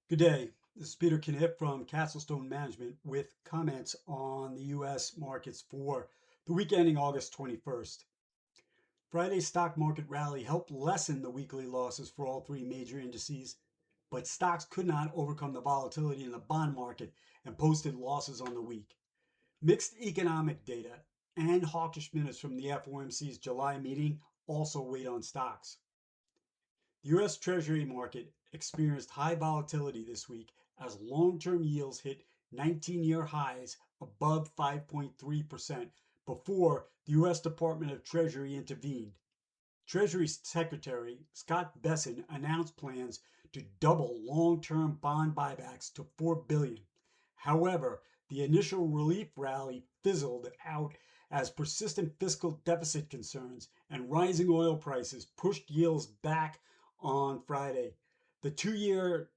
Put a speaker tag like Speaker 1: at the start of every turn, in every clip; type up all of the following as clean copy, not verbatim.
Speaker 1: Good day. This is Peter Kniff from Castlestone Management with comments on the U.S. markets for the week ending August 21st. Friday's stock market rally helped lessen the weekly losses for all three major indices, but stocks could not overcome the volatility in the bond market and posted losses on the week. Mixed economic data and hawkish minutes from the FOMC's July meeting also weighed on stocks. The U.S. Treasury market experienced high volatility this week as long-term yields hit 19-year highs above 5.3% before the U.S. Department of Treasury intervened. Treasury Secretary Scott Bessent announced plans to double long-term bond buybacks to $4 billion. However, the initial relief rally fizzled out as persistent fiscal deficit concerns and rising oil prices pushed yields back on Friday. The 2-year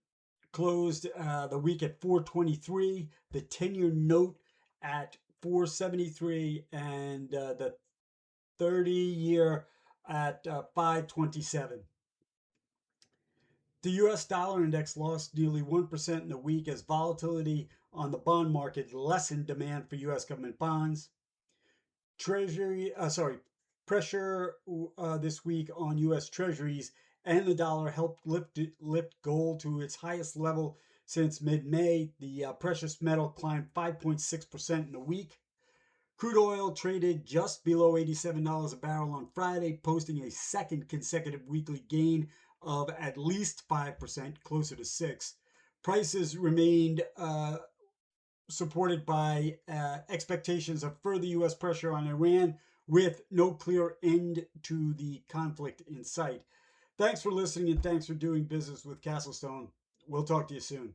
Speaker 1: closed the week at 423, the 10-year note at 473, and the 30-year at 527. The US dollar index lost nearly 1% in the week as volatility on the bond market lessened demand for US government bonds. Pressure this week on U.S. Treasuries and the dollar helped lift gold to its highest level since mid-May. The precious metal climbed 5.6% in the week. Crude oil traded just below $87 a barrel on Friday, posting a second consecutive weekly gain of at least 5%, closer to 6%. Prices remained supported by expectations of further U.S. pressure on Iran, with no clear end to the conflict in sight. Thanks for listening and thanks for doing business with Castlestone. We'll talk to you soon.